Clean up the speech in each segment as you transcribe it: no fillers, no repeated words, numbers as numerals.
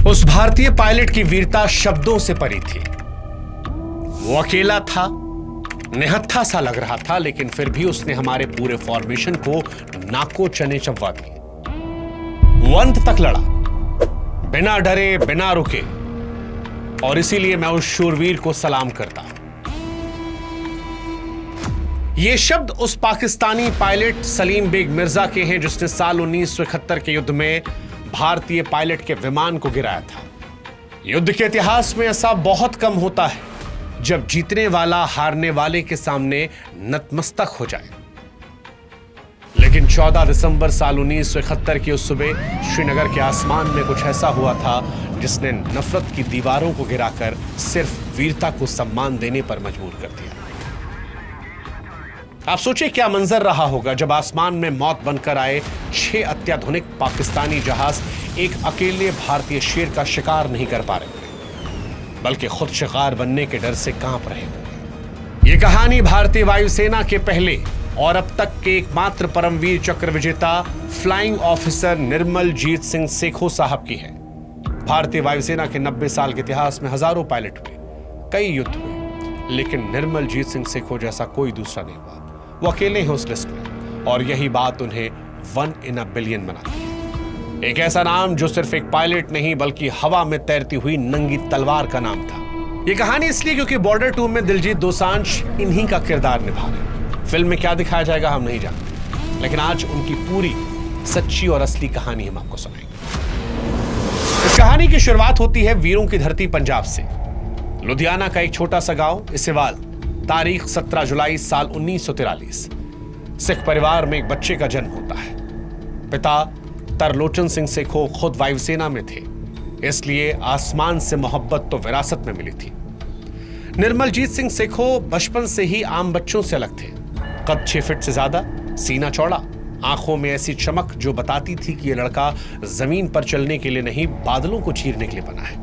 उस भारतीय पायलट की वीरता शब्दों से परी थी। वो अकेला था, निहत्था सा लग रहा था, लेकिन फिर भी उसने हमारे पूरे फॉर्मेशन को नाको चने चबवा दिए। वो अंत तक लड़ा, बिना डरे, बिना रुके, और इसीलिए मैं उस शूरवीर को सलाम करता हूं। ये शब्द उस पाकिस्तानी पायलट सलीम बेग मिर्जा के हैं जिसने साल 1971 के युद्ध में भारतीय पायलट के विमान को गिराया था। युद्ध के इतिहास में ऐसा बहुत कम होता है जब जीतने वाला हारने वाले के सामने नतमस्तक हो जाए। लेकिन 14 दिसंबर साल 1971 की उस सुबह श्रीनगर के आसमान में कुछ ऐसा हुआ था जिसने नफरत की दीवारों को गिराकर सिर्फ वीरता को सम्मान देने पर मजबूर कर दिया। आप सोचिए क्या मंजर रहा होगा जब आसमान में मौत बनकर आए 6 अत्याधुनिक पाकिस्तानी जहाज एक अकेले भारतीय शेर का शिकार नहीं कर पा रहे थे, बल्कि खुद शिकार बनने के डर से कांप रहे थे। यह कहानी भारतीय वायुसेना के पहले और अब तक के एकमात्र परमवीर चक्र विजेता फ्लाइंग ऑफिसर निर्मल जीत सिंह सेखो साहब की है। भारतीय वायुसेना के 90 साल के इतिहास में हजारों पायलट हुए, कई युद्ध हुए, लेकिन निर्मल जीत सिंह सेखो जैसा कोई दूसरा नहीं हुआ। वो अकेले हैं उस लिस्ट में, और यही बात उन्हें 1 in a billion बनाती है। एक ऐसा नाम जो सिर्फ एक पायलट नहीं बल्कि हवा में तैरती हुई नंगी तलवार का नाम था। ये कहानी इसलिए क्योंकि बॉर्डर 2 में दिलजीत दोसांझ इन्हीं का किरदार निभा रहे। फिल्म में क्या दिखाया जाएगा हम नहीं जानते, लेकिन आज उनकी पूरी सच्ची और असली कहानी हम आपको सुनाएंगे। इस कहानी की शुरुआत होती है वीरों की धरती पंजाब से। लुधियाना का एक छोटा सा गांव इसेवाल, तारीख 17 जुलाई साल 1943। सिख परिवार में एक बच्चे का जन्म होता है। पिता तरलोचन सिंह सेखो खुद वायुसेना में थे, इसलिए आसमान से मोहब्बत तो विरासत में मिली थी। निर्मलजीत सिंह सेखो बचपन से ही आम बच्चों से अलग थे। कद 6 फीट से ज्यादा, सीना चौड़ा, आंखों में ऐसी चमक जो बताती थी कि यह लड़का जमीन पर चलने के लिए नहीं बादलों को चीरने के लिए बना है।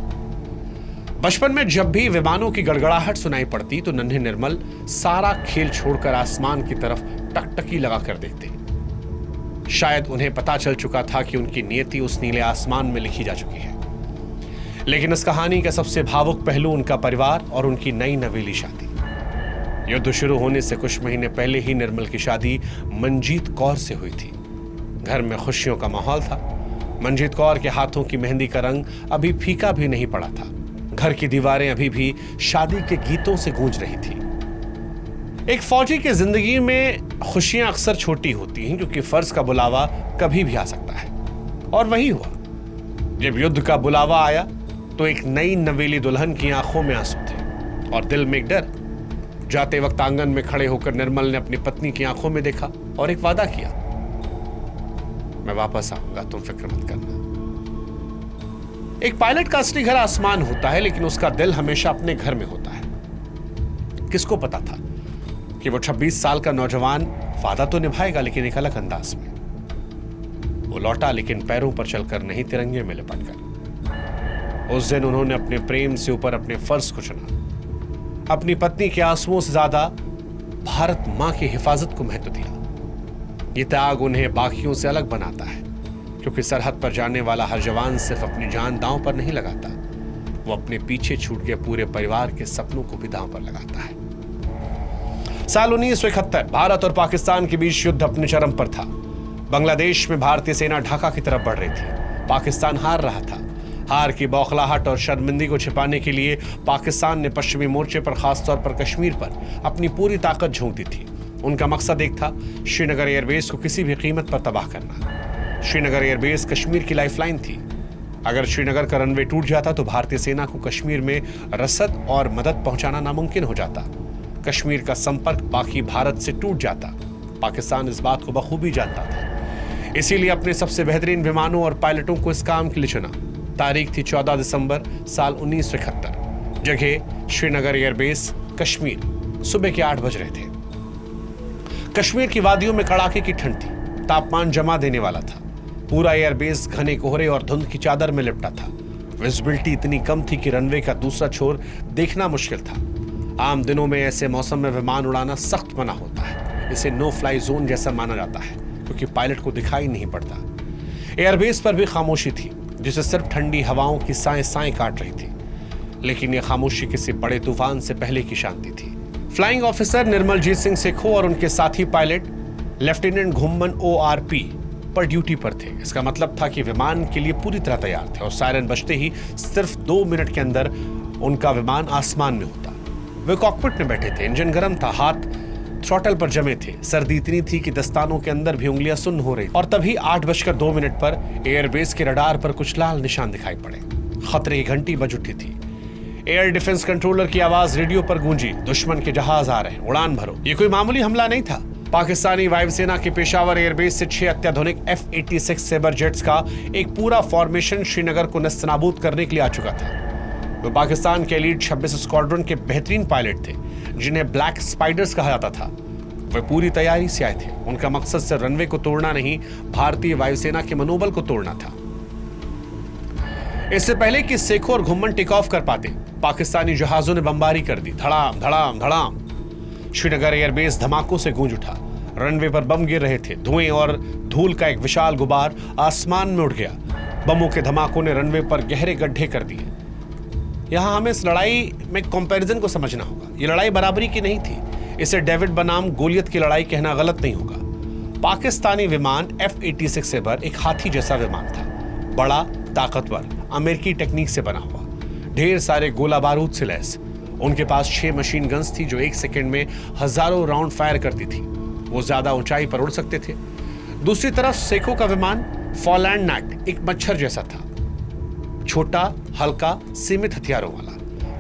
बचपन में जब भी विमानों की गड़गड़ाहट सुनाई पड़ती तो नन्हे निर्मल सारा खेल छोड़कर आसमान की तरफ टकटकी लगाकर देखते। शायद उन्हें पता चल चुका था कि उनकी नियति उस नीले आसमान में लिखी जा चुकी है। लेकिन इस कहानी का सबसे भावुक पहलू उनका परिवार और उनकी नई नवेली शादी। युद्ध शुरू होने से कुछ महीने पहले ही निर्मल की शादी मंजीत कौर से हुई थी। घर में खुशियों का माहौल था। मंजीत कौर के हाथों की मेहंदी का रंग अभी फीका भी नहीं पड़ा था। घर की दीवारें अभी भी शादी के गीतों से गूंज रही थी। एक फौजी की जिंदगी में खुशियां अक्सर छोटी होती हैं क्योंकि फर्ज का बुलावा कभी भी आ सकता है, और वही हुआ। जब युद्ध का बुलावा आया तो एक नई नवेली दुल्हन की आंखों में आंसू थे और दिल में एक डर। जाते वक्त आंगन में खड़े होकर निर्मल ने अपनी पत्नी की आंखों में देखा और एक वादा किया, मैं वापस आऊंगा, तुम फिक्र मत करना। एक पायलट का असली घर आसमान होता है, लेकिन उसका दिल हमेशा अपने घर में होता है। किसको पता था कि वो 26 साल का नौजवान वादा तो निभाएगा, लेकिन एक अलग अंदाज में। वो लौटा, लेकिन पैरों पर चलकर नहीं, तिरंगे में लिपटकर। उस दिन उन्होंने अपने प्रेम से ऊपर अपने फर्ज को चुना। अपनी पत्नी के आंसुओं से ज्यादा भारत मां की हिफाजत को महत्व दिया। ये त्याग उन्हें बाकियों से अलग बनाता है, क्योंकि सरहद पर जाने वाला हर जवान सिर्फ अपनी जान दांव पर नहीं लगाता, वो अपने पीछे छूट गए पूरे परिवार के सपनों को भी दांव पर लगाता है। साल 1971 भारत और पाकिस्तान के बीच युद्ध अपने चरम पर था। बांग्लादेश में भारतीय सेना ढाका की तरफ बढ़ रही थी। पाकिस्तान हार रहा था। हार की बौखलाहट और शर्मिंदगी को छिपाने के लिए पाकिस्तान ने पश्चिमी मोर्चे पर, खासतौर पर कश्मीर पर अपनी पूरी ताकत झोंक दी थी। उनका मकसद एक था, श्रीनगर एयरबेस को किसी भी कीमत पर तबाह करना। श्रीनगर एयरबेस कश्मीर की लाइफलाइन थी। अगर श्रीनगर का रनवे टूट जाता तो भारतीय सेना को कश्मीर में रसद और मदद पहुंचाना नामुमकिन हो जाता। कश्मीर का संपर्क बाकी भारत से टूट जाता। पाकिस्तान इस बात को बखूबी जानता था, इसीलिए अपने सबसे बेहतरीन विमानों और पायलटों को इस काम के लिए चुना। तारीख थी 14 दिसंबर साल 1971। जगह श्रीनगर एयरबेस, कश्मीर। सुबह के 8 बज रहे थे। कश्मीर की वादियों में कड़ाके की ठंड थी। तापमान जमा देने वाला था। पूरा एयरबेस घने कोहरे और धुंध की चादर में लिपटा था। विजिबिलिटी इतनी कम थी कि रनवे का दूसरा छोर देखना मुश्किल था। आम दिनों में ऐसे मौसम में विमान उड़ाना सख्त मना होता है। इसे नो फ्लाई जोन जैसा माना जाता है, क्योंकि पायलट को दिखाई नहीं पड़ता। एयरबेस पर भी खामोशी थी। जिसे सिर्फ ठंडी हवाओं की साएं साएं काट रही थी। लेकिन यह खामोशी किसी बड़े तूफान से पहले की शांति थी। फ्लाइंग ऑफिसर निर्मलजीत सिंह सेखो और उनके साथी पायलट लेफ्टिनेंट घुम्मन ORP पर ड्यूटी पर थे। इसका मतलब था कि विमान के लिए पूरी तरह तैयार थे और सायरन बजते ही सिर्फ 2 मिनट के अंदर उनका विमान आसमान में होता। वे कॉकपिट में बैठे थे, इंजन गर्म था, हाथ थ्रॉटल पर जमे थे, सर्दी इतनी थी कि दस्तानों के अंदर भी उंगलियां सुन्न हो रही। और तभी 8:02 पर एयरबेस के रडार पर कुछ लाल निशान दिखाई पड़े। खतरे की घंटी बज उठी थी। एयर डिफेंस कंट्रोलर की आवाज रेडियो पर गूंजी, दुश्मन के जहाज आ रहे हैं, उड़ान भरो। ये कोई मामूली हमला नहीं था। पाकिस्तानी वायुसेना के पेशावर एयरबेस से 6 अत्याधुनिक F-86 सेबर जेट्स का एक पूरा फॉर्मेशन श्रीनगर को नस्तनाबूद करने के लिए आ चुका था। वे पाकिस्तान के एलीट 26 स्क्वाड्रन के बेहतरीन पायलट थे, जिन्हें ब्लैक स्पाइडर्स कहा जाता था। वे पूरी तैयारी से आए थे। उनका मकसद सिर्फ रनवे को तोड़ना नहीं, भारतीय वायुसेना के मनोबल को तोड़ना था। इससे पहले कि सेखो और घुम्मन टेक ऑफ कर पाते, पाकिस्तानी जहाजों ने बमबारी कर दी। धड़ाम धड़ाम धड़ाम। श्रीनगर एयरबेस धमाकों से गूंज उठा। रनवे पर बम गिर रहे थे। धुएं और धूल का एक विशाल गुबार आसमान में उड़ गया। बमों के धमाकों ने रनवे पर गहरे गड्ढे कर दिए। यहां हमें इस लड़ाई में कंपैरिजन को समझना होगा। यह लड़ाई बराबरी की नहीं थी। इसे डेविड बनाम गोलियत की लड़ाई कहना गलत नहीं होगा। पाकिस्तानी विमान F-86 सेबर एक हाथी जैसा विमान था, बड़ा, ताकतवर, अमेरिकी टेक्निक से बना हुआ, ढेर सारे गोला बारूद से लैस। उनके पास 6 मशीन गन्स थी जो 1 सेकंड में हजारों राउंड फायर करती थी। वो ज्यादा ऊंचाई पर उड़ सकते थे। दूसरी तरफ सेखो का विमान फॉलैंड नैट एक मच्छर जैसा था, छोटा, हल्का, सीमित हथियारों वाला।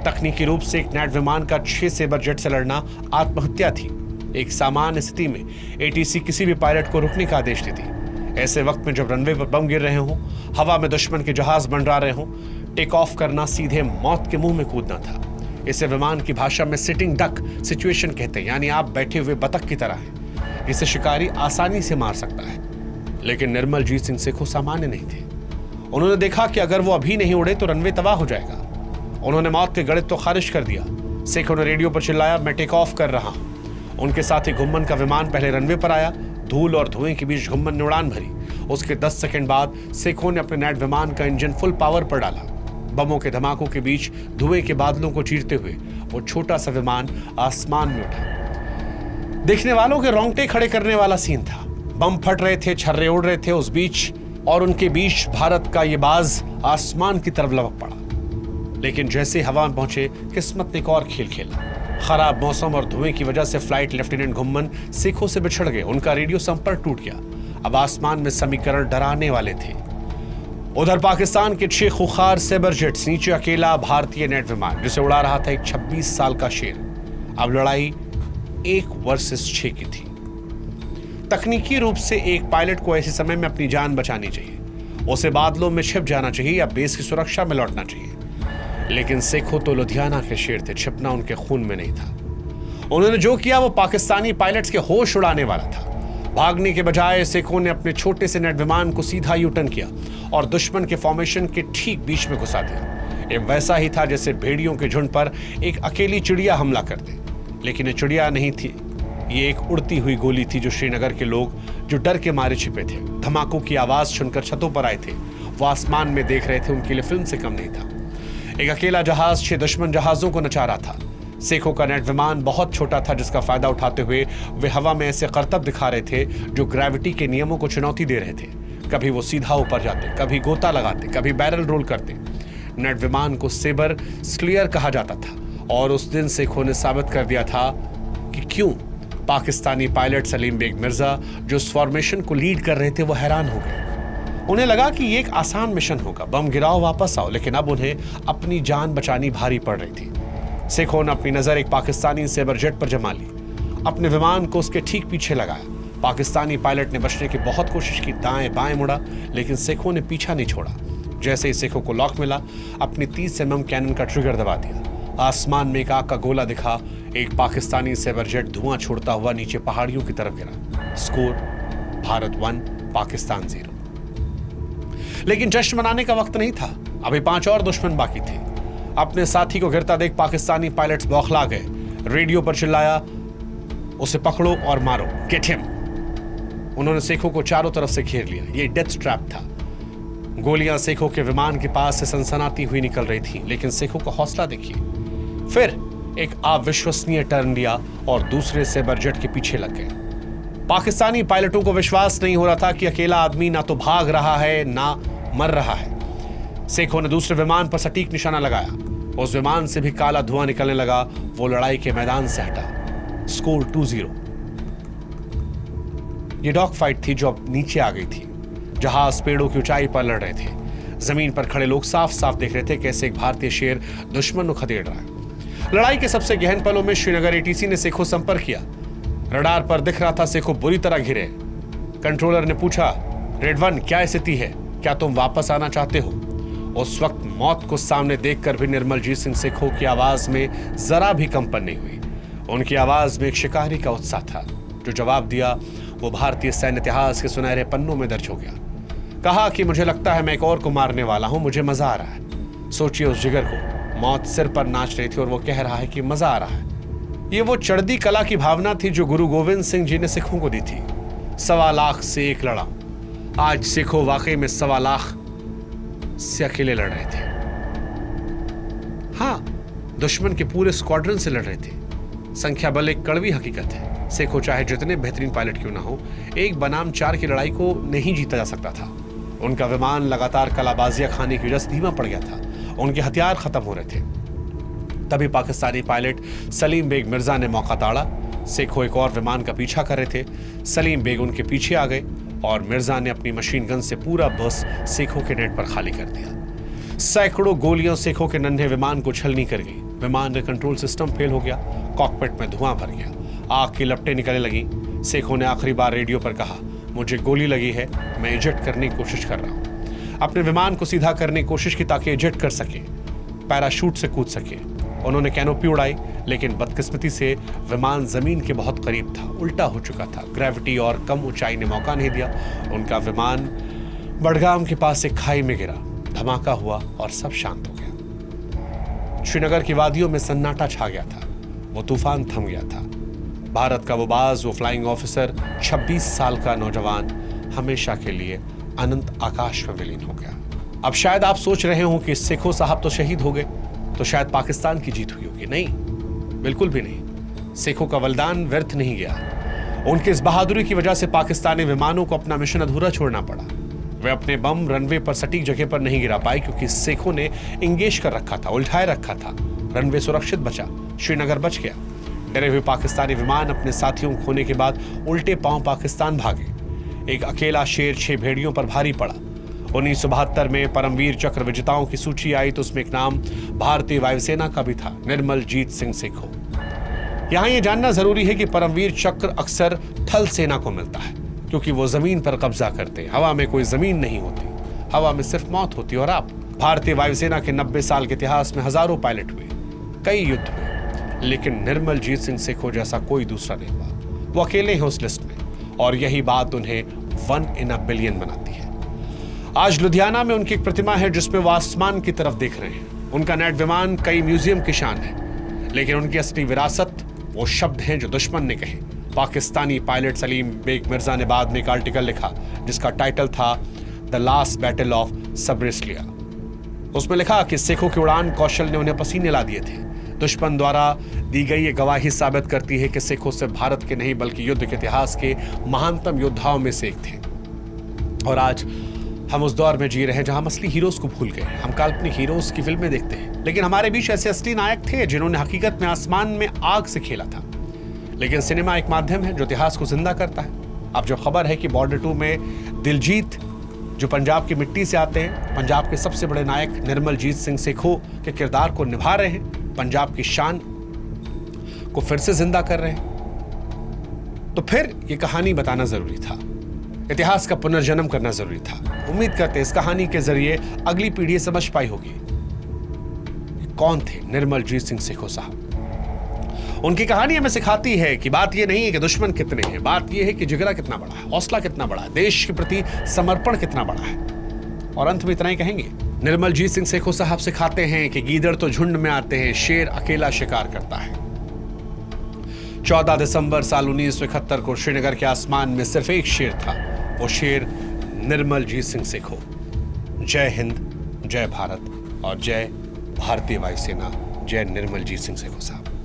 तकनीकी रूप से एक नैट विमान का 6 सेबर जेट से लड़ना आत्महत्या थी। एक सामान्य स्थिति में ATC किसी भी पायलट को रुकने का आदेश देती। ऐसे वक्त में जब रनवे पर बम गिर रहे हों, हवा में दुश्मन के जहाज मंडरा रहे हों, टेक ऑफ करना सीधे मौत के मुंह में कूदना था। इसे विमान की भाषा में सिटिंग डक सिचुएशन कहते हैं, यानी आप बैठे हुए बतख की तरह हैं जिसे शिकारी आसानी से मार सकता है। लेकिन निर्मलजीत सिंह सेखो सामान्य नहीं थे। उन्होंने देखा कि अगर वो अभी नहीं उड़े तो रनवे तबाह हो जाएगा। उन्होंने मौत के गणित तो खारिज कर दिया। सेखो ने रेडियो पर चिल्लाया, मैं टेक ऑफ कर रहा हूं। उनके साथी घुम्मन का विमान पहले रनवे पर आया। धूल और धुएं के बीच घुम्मन ने उड़ान भरी। उसके 10 सेकंड बाद सेखो ने अपने नैट विमान का इंजन फुल पावर पर डाला। बमों के धमाकों के बीच धुएं के बादलों को चीरते हुए वो छोटा सा विमान आसमान में उठा। देखने वालों के रोंगटे खड़े करने वाला सीन था। बम फट रहे थे, छर्रे उड़ रहे थे उस बीच, और उनके बीच भारत का ये बाज आसमान की तरफ लपक पड़ा। लेकिन जैसे हवा में पहुंचे, किस्मत ने एक और खेल खेला। खराब मौसम और धुएं की वजह से फ्लाइट लेफ्टिनेंट घुम्मन सेखो से बिछड़ गए। उनका रेडियो संपर्क टूट गया। अब आसमान में समीकरण डराने वाले थे। उधर पाकिस्तान के 6 खुखार सेबर जेट्स, नीचे अकेला भारतीय नेट विमान जिसे उड़ा रहा था एक 26 साल का शेर। अब लड़ाई 1 वर्सेस 6 की थी। तकनीकी रूप से एक पायलट को ऐसे समय में अपनी जान बचानी चाहिए, उसे बादलों में छिप जाना चाहिए या बेस की सुरक्षा में लौटना चाहिए। लेकिन सेखो तो लुधियाना के शेर थे, छिपना उनके खून में नहीं था। उन्होंने जो किया वो पाकिस्तानी पायलट्स के होश उड़ाने वाला था। भागने के बजाय सेखो ने अपने छोटे से नेट विमान को सीधा यूटर्न किया और दुश्मन के फॉर्मेशन के ठीक बीच में घुसा दिया। ये वैसा ही था जैसे भेड़ियों के झुंड पर एक अकेली चिड़िया हमला कर दे। लेकिन ये चिड़िया नहीं थी, ये एक उड़ती हुई गोली थी जो श्रीनगर के लोग जो डर के मारे छिपे थे, धमाकों की आवाज सुनकर छतों पर आए थे, वो आसमान में देख रहे थे, उनके लिए फिल्म से कम नहीं था। एक अकेला जहाज 6 दुश्मन जहाजों को नचा रहा था। सेखो का नेट विमान बहुत छोटा था, जिसका फायदा उठाते हुए वे हवा में ऐसे करतब दिखा रहे थे जो ग्रेविटी के नियमों को चुनौती दे रहे थे। कभी वो सीधा ऊपर जाते, कभी गोता लगाते, कभी बैरल रोल करते। नेट विमान को सेबर स्लियर कहा जाता था और उस दिन सेखो ने साबित कर दिया था कि क्यों। पाकिस्तानी पायलट सलीम बेग मिर्जा जो इस फॉर्मेशन को लीड कर रहे थे वो हैरान हो गए। उन्हें लगा कि ये एक आसान मिशन होगा, बम गिराओ वापस आओ, लेकिन अब उन्हें अपनी जान बचानी भारी पड़ रही थी। सेखो ने अपनी नजर एक पाकिस्तानी सेबर जेट पर जमा ली, अपने विमान को उसके ठीक पीछे लगाया। पाकिस्तानी पायलट ने बचने की बहुत कोशिश की, दाएं बाएं मुड़ा, लेकिन सेखो ने पीछा नहीं छोड़ा। जैसे ही सेखो को लॉक मिला, अपनी 30 mm कैनन का ट्रिगर दबा दिया। आसमान में एक आग का गोला दिखा। एक पाकिस्तानी सेबर जेट धुआं छोड़ता हुआ नीचे पहाड़ियों की तरफ गिरा। स्कोर भारत 1 पाकिस्तान 0। लेकिन जश्न मनाने का वक्त नहीं था, अभी 5 और दुश्मन बाकी थे। अपने साथी को गिरता देख पाकिस्तानी पायलट्स बौखला गए। रेडियो पर चिल्लाया, उसे पकड़ो और मारो, गेट हिम। उन्होंने सेखो को चारों तरफ से घेर लिया। ये डेथ ट्रैप था। गोलियां सेखों के विमान के पास से सनसनाती हुई निकल रही थी, लेकिन सेखों का हौसला देखिए। फिर एक अविश्वसनीय टर्न लिया और दूसरे सेबर जेट के पीछे लग गए। पाकिस्तानी पायलटों को विश्वास नहीं हो रहा था कि अकेला आदमी ना तो भाग रहा है ना मर रहा है। सेखों ने दूसरे विमान पर सटीक निशाना लगाया। उस विमान से भी काला धुआं निकलने लगा। वो लड़ाई के मैदान से हटा। स्कोर 2-0। ये डॉग फाइट थी जो अब नीचे आ गई थी। जहाज पेड़ों की ऊंचाई पर लड़ रहे थे। जमीन पर खड़े लोग साफ साफ देख रहे थे कैसे एक भारतीय शेर दुश्मन को खदेड़ रहा है। लड़ाई के सबसे गहन पलों में श्रीनगर एटीसी ने सेखों संपर्क किया। रडार पर दिख रहा था सेखों बुरी तरह घिरे। कंट्रोलर ने पूछा, रेड 1 क्या स्थिति है, क्या तुम वापस आना चाहते हो? उस वक्त मौत को सामने देखकर भी निर्मलजीत सिंह सेखों की आवाज में जरा भी कंपन नहीं हुई। उनकी आवाज में एक शिकारी का उत्साह था। जो जवाब दिया वो भारतीय सैन्य इतिहास के सुनहरे पन्नों में दर्ज हो गया। कहा कि मुझे लगता है मैं एक और को मारने वाला हूं, मुझे मजा आ रहा है। सोचिए उस जिगर को, मौत सिर पर नाच रही थी और वो कह रहा है कि मजा आ रहा है। ये वो चढ़ती कला की भावना थी जो गुरु गोविंद सिंह जी ने सिखों को दी थी। 1.25 लाख से एक लड़ा। आज सिखों वाकई में 1.25 लाख से अकेले लड़ रहे थे। हाँ, दुश्मन के पूरे स्क्वाड्रन से लड़ रहे थे। संख्या बल एक कड़वी हकीकत है। सिखों चाहे जितने बेहतरीन पायलट क्यों ना हो, एक बनाम 4 की लड़ाई को नहीं जीता जा सकता था। उनका विमान लगातार कलाबाजियां खाने की वजह से धीमा पड़ गया था। उनके हथियार खत्म हो रहे थे। तभी पाकिस्तानी पायलट सलीम बेग मिर्जा ने मौका ताड़ा। सेखों एक और विमान का पीछा कर रहे थे। सलीम बेग उनके पीछे आ गए और मिर्जा ने अपनी मशीन गन से पूरा बस सेखों के नेट पर खाली कर दिया। सैकड़ों गोलियां सेखों के नन्हे विमान को छलनी कर गई। विमान का कंट्रोल सिस्टम फेल हो गया। कॉकपिट में धुआं भर गया। आग की लपटें निकलने लगी। सेखों ने आखिरी बार रेडियो पर कहा, मुझे गोली लगी है, मैं इजेक्ट करने की कोशिश कर रहा हूं। अपने विमान को सीधा करने की कोशिश की ताकि इजेक्ट कर सके, पैराशूट से कूद सके। उन्होंने कैनोपी उड़ाई, लेकिन बदकिस्मती से विमान जमीन के बहुत करीब था, उल्टा हो चुका था। ग्रेविटी और कम ऊंचाई ने मौका नहीं दिया। उनका विमान बडगाम के पास एक खाई में गिरा। धमाका हुआ और सब शांत हो गया। श्रीनगर की वादियों में सन्नाटा छा गया था। वो तूफान थम गया था। भारत का वो बाज, वो फ्लाइंग ऑफिसर, 26 साल का नौजवान हमेशा के लिए अनंत आकाश में विलीन हो गया। अब शायद आप सोच रहे हो कि सेखों साहब तो शहीद हो गए, तो शायद पाकिस्तान की जीत हुई होगी। नहीं, बिल्कुल भी नहीं। सेखों का बलिदान व्यर्थ नहीं गया। उनकी इस बहादुरी की वजह से पाकिस्तानी विमानों को अपना मिशन अधूरा छोड़ना पड़ा। वे अपने बम रनवे पर सटीक जगह पर नहीं गिरा पाए क्योंकि सेखों ने इंगेज कर रखा था, उल्टाए रखा था। रनवे सुरक्षित बचा, श्रीनगर बच गया। डरे हुए पाकिस्तानी विमान अपने साथियों को खोने के बाद उल्टे पांव पाकिस्तान भागे। एक अकेला शेर 6 भेड़ियों पर भारी पड़ा। 1972 में परमवीर चक्र विजेताओं की सूची आई तो उसमें एक नाम भारतीय वायुसेना का भी था, निर्मलजीत सिंह सेखों। यहां यह जानना जरूरी है कि परमवीर चक्र अक्सर थल सेना को मिलता है क्योंकि वो जमीन पर कब्जा करते हैं। हवा में कोई जमीन नहीं होती, हवा में सिर्फ मौत होती। और आप, भारतीय वायुसेना के 90 साल के इतिहास में हजारों पायलट हुए, कई युद्ध हुए, लेकिन निर्मलजीत सिंह सेखों जैसा कोई दूसरा नहीं हुआ। वो अकेले हैं उस लिस्ट में और यही बात उन्हें 1 in a billion बनाती है। आज लुधियाना में उनकी एक प्रतिमा है जिसमें वो आसमान की तरफ देख रहे हैं। उनका नेट विमान कई म्यूजियम की शान है, लेकिन उनकी असली विरासत वो शब्द हैं जो दुश्मन ने कहे। पाकिस्तानी पायलट सलीम बेग मिर्जा ने बाद में एक आर्टिकल लिखा जिसका टाइटल था द लास्ट बैटल ऑफ सबरिस्लिया। उसमें लिखा कि सेखों के उड़ान कौशल ने उन्हें पसीने ला दिए थे। दुश्मन द्वारा दी गई ये गवाही साबित करती है कि सिखों सिर्फ भारत के नहीं बल्कि युद्ध के इतिहास के महानतम योद्धाओं में से एक थे। और आज हम उस दौर में जी रहे हैं जहां हम असली हीरोज को भूल गए। हम काल्पनिक हीरोज की फिल्में देखते हैं, लेकिन हमारे बीच ऐसे असली नायक थे जिन्होंने हकीकत में आसमान में आग से खेला था। लेकिन सिनेमा एक माध्यम है जो इतिहास को जिंदा करता है। अब जो खबर है कि बॉर्डर 2 में दिलजीत जो पंजाब की मिट्टी से आते हैं, पंजाब के सबसे बड़े नायक निर्मलजीत सिंह सेखों के किरदार को निभा रहे हैं, पंजाब की शान को फिर से जिंदा कर रहे हैं, तो फिर यह कहानी बताना जरूरी था, इतिहास का पुनर्जन्म करना जरूरी था। उम्मीद करते इस कहानी के जरिए अगली पीढ़ी समझ पाई होगी कौन थे निर्मलजीत सिंह सेखों साहब। उनकी कहानी हमें सिखाती है कि बात यह नहीं है कि दुश्मन कितने हैं, बात यह है कि जिगरा कितना बड़ा है, हौसला कितना बड़ा है, देश के प्रति समर्पण कितना बड़ा है। और अंत में इतना ही कहेंगे, निर्मलजीत सिंह सेखों साहब सिखाते हैं कि गीदड़ तो झुंड में आते हैं, शेर अकेला शिकार करता है। 14 दिसंबर साल 1971 को श्रीनगर के आसमान में सिर्फ एक शेर था, वो शेर निर्मलजीत सिंह सेखों। जय हिंद, जय भारत और जय भारतीय वायुसेना। जय निर्मलजीत सिंह सेखो साहब।